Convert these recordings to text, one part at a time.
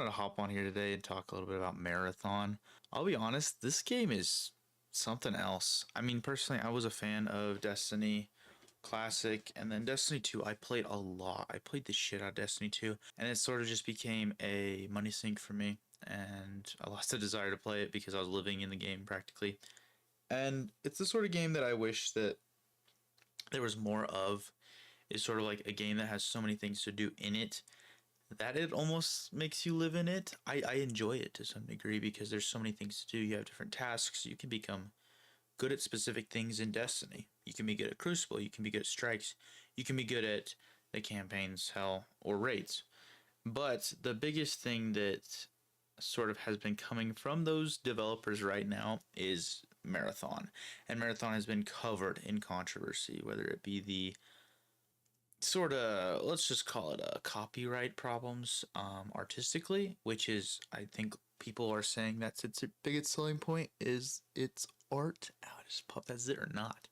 to hop on here today and talk a little bit about Marathon. I'll be honest, this game is something else. I mean, personally, I was a fan of Destiny Classic, and then Destiny 2, I played a lot. I played the shit out of Destiny 2, and it sort of just became a money sink for me, and I lost the desire to play it because I was living in the game practically. And it's the sort of game that I wish that there was more of. It's sort of like a game that has so many things to do in it that it almost makes you live in it. I enjoy it to some degree because there's so many things to do. You have different tasks. You can become good at specific things in Destiny. You can be good at Crucible. You can be good at Strikes. You can be good at the campaigns, hell, or raids. But the biggest thing that sort of has been coming from those developers right now is Marathon. And Marathon has been covered in controversy, whether it be the sort of, let's just call it a copyright problems artistically, which is, I think people are saying that's its biggest selling point is its art. Ow, I just popped that zit or not.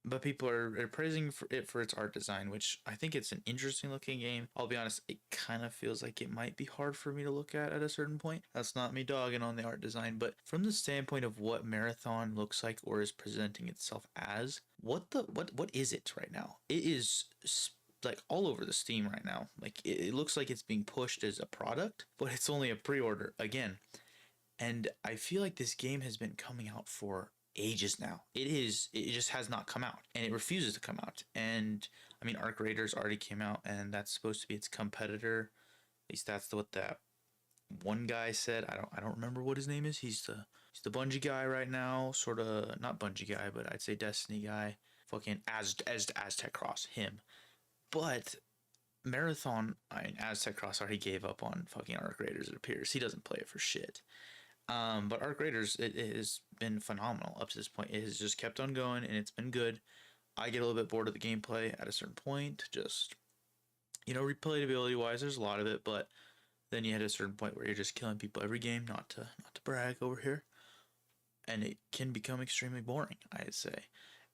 But people are praising it for its art design, which I think it's an interesting looking game. I'll be honest, it kind of feels like it might be hard for me to look at a certain point. That's not me dogging on the art design, but from the standpoint of what Marathon looks like or is presenting itself as, what is it right now? It is like all over the Steam right now. Like it looks like it's being pushed as a product, but it's only a pre-order again. And I feel like this game has been coming out for ages now. It just has not come out, and it refuses to come out. And I mean, Arc Raiders already came out, and that's supposed to be its competitor. At least that's what that one guy said. I don't remember what his name is. He's the Bungie guy right now, sort of not Bungie guy, but I'd say Destiny guy. Fucking Aztec Cross, him. But Marathon, I mean, Aztec Cross already gave up on fucking Arc Raiders. It appears he doesn't play it for shit. But Arc Raiders, it has been phenomenal up to this point. It has just kept on going, and it's been good. I get a little bit bored of the gameplay at a certain point. Just, replayability wise, there's a lot of it, but then you hit a certain point where you're just killing people every game. Not to brag over here, and it can become extremely boring, I'd say.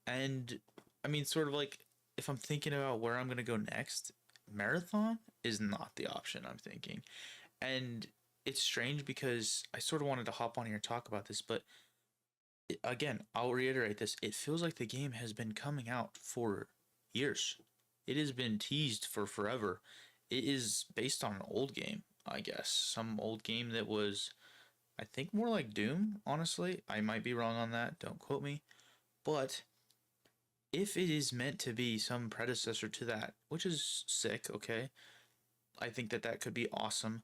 And I mean, sort of like if I'm thinking about where I'm gonna go next, Marathon is not the option I'm thinking, and it's strange because I sort of wanted to hop on here and talk about this, but again, I'll reiterate this. It feels like the game has been coming out for years. It has been teased for forever. It is based on an old game, I guess. Some old game that was, I think, more like Doom, honestly. I might be wrong on that. Don't quote me. But if it is meant to be some predecessor to that, which is sick, okay? I think that could be awesome.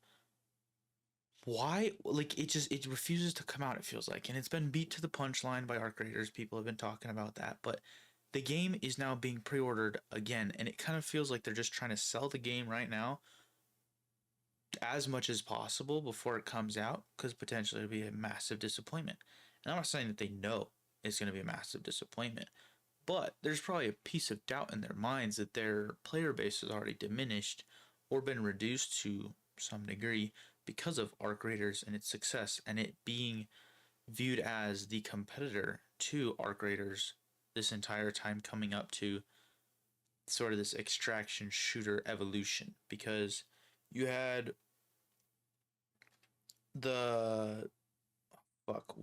Why, like, it refuses to come out, it feels like, and it's been beat to the punchline by Arc Raiders. People have been talking about that, but the game is now being pre-ordered again, and it kind of feels like they're just trying to sell the game right now as much as possible before it comes out, because potentially it'll be a massive disappointment. And I'm not saying that they know it's going to be a massive disappointment, but there's probably a piece of doubt in their minds that their player base has already diminished or been reduced to some degree because of Arc Raiders and its success, and it being viewed as the competitor to Arc Raiders this entire time, coming up to sort of this extraction shooter evolution. Because you had the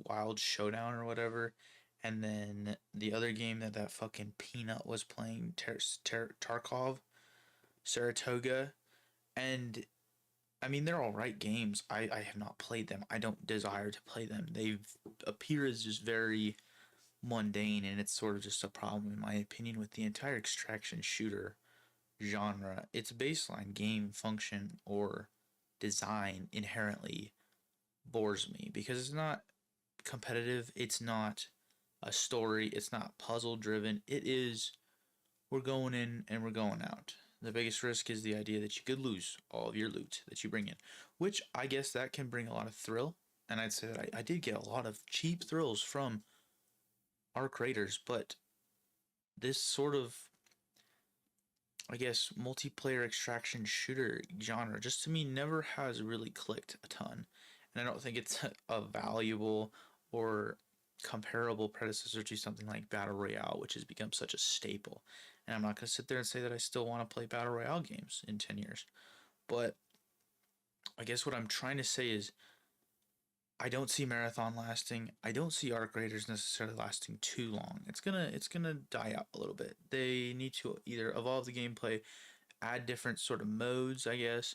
Wild Showdown or whatever, and then the other game that fucking peanut was playing, Tarkov, Saratoga, and I mean, they're alright games. I have not played them. I don't desire to play them. They appear as just very mundane, and it's sort of just a problem, in my opinion, with the entire extraction shooter genre. Its baseline game function or design inherently bores me because it's not competitive. It's not a story. It's not puzzle driven. It is, we're going in and we're going out. The biggest risk is the idea that you could lose all of your loot that you bring in, which I guess that can bring a lot of thrill. And I'd say that I did get a lot of cheap thrills from Arc Raiders, but this sort of, I guess, multiplayer extraction shooter genre just to me never has really clicked a ton. And I don't think it's a valuable or comparable predecessor to something like Battle Royale, which has become such a staple. And I'm not going to sit there and say that I still want to play Battle Royale games in 10 years. But I guess what I'm trying to say is I don't see Marathon lasting. I don't see Arc Raiders necessarily lasting too long. It's gonna die out a little bit. They need to either evolve the gameplay, add different sort of modes, I guess.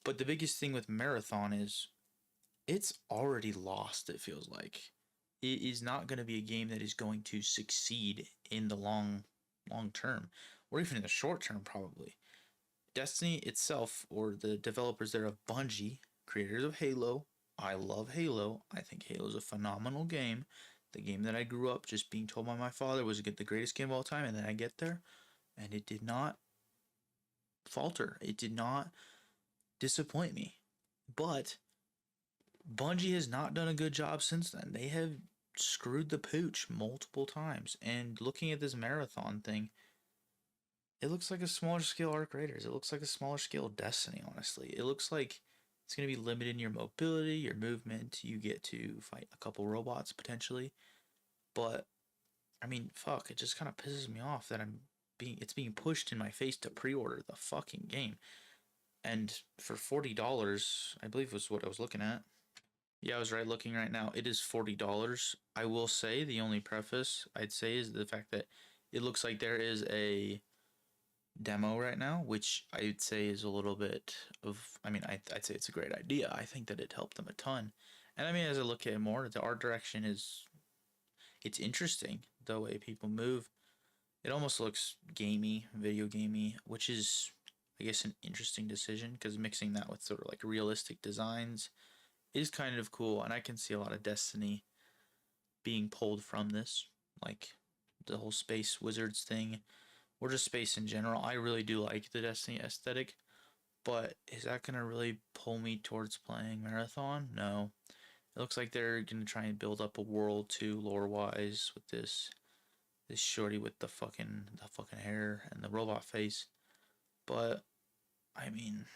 But the biggest thing with Marathon is it's already lost, it feels like. It is not going to be a game that is going to succeed in the long term, or even in the short term probably. Destiny itself, or the developers there of Bungie, creators of Halo. I love Halo. I think Halo is a phenomenal game. The game that I grew up just being told by my father was the greatest game of all time, and then I get there, and it did not falter. It did not disappoint me. But Bungie has not done a good job since then. They have screwed the pooch multiple times. And looking at this marathon thing, it looks like a smaller scale Arc Raiders. It looks like a smaller scale Destiny, honestly. It looks like it's going to be limited in your mobility, your movement. You get to fight a couple robots potentially. But, I mean, fuck, it just kind of pisses me off that it's being pushed in my face to pre-order the fucking game. And for $40, I believe was what I was looking at. Yeah, I was right looking right now. It is $40. I will say the only preface I'd say is the fact that it looks like there is a demo right now, which I'd say is a little bit of, I mean, I'd say it's a great idea. I think that it helped them a ton. And I mean, as I look at it more, the art direction it's interesting the way people move. It almost looks gamey, video gamey, which is, I guess, an interesting decision because mixing that with sort of like realistic designs is kind of cool. And I can see a lot of Destiny being pulled from this, like the whole Space Wizards thing, or just space in general. I really do like the Destiny aesthetic, but is that going to really pull me towards playing Marathon? No. It looks like they're going to try and build up a world too, lore-wise, with this shorty with the fucking hair and the robot face. But I mean,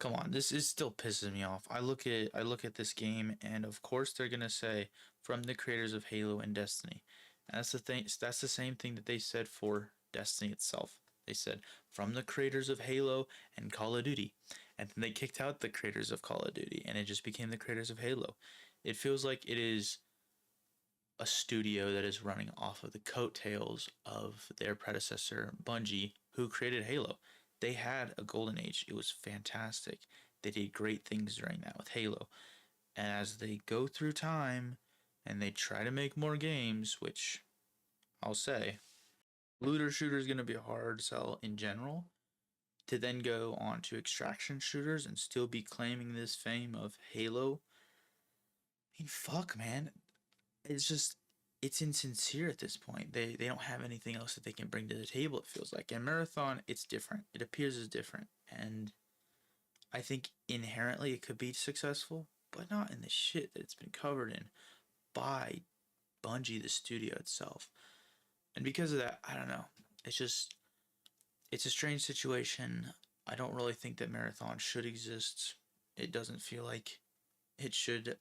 come on, this is still pisses me off. I look at this game, and of course they're gonna say from the creators of Halo and Destiny. And that's the thing. That's the same thing that they said for Destiny itself. They said from the creators of Halo and Call of Duty, and then they kicked out the creators of Call of Duty, and it just became the creators of Halo. It feels like it is a studio that is running off of the coattails of their predecessor, Bungie, who created Halo. They had a golden age. It was fantastic. They did great things during that with Halo. And as they go through time and they try to make more games, which I'll say, looter shooter is going to be a hard sell in general. To then go on to extraction shooters and still be claiming this fame of Halo. I mean, fuck, man. It's just it's insincere at this point. They don't have anything else that they can bring to the table, it feels like. And Marathon, it's different. It appears as different. And I think inherently it could be successful, but not in the shit that it's been covered in by Bungie, the studio itself. And because of that, I don't know. It's just it's a strange situation. I don't really think that Marathon should exist. It doesn't feel like it should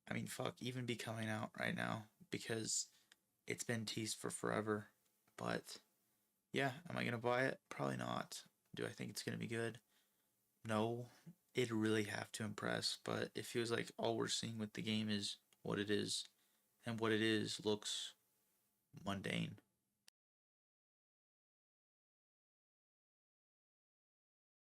I mean, fuck, even be coming out right now because it's been teased for forever. But yeah, am I gonna buy it? Probably not. Do I think it's gonna be good? No. It'd really have to impress, but it feels like all we're seeing with the game is what it is, and what it is looks mundane.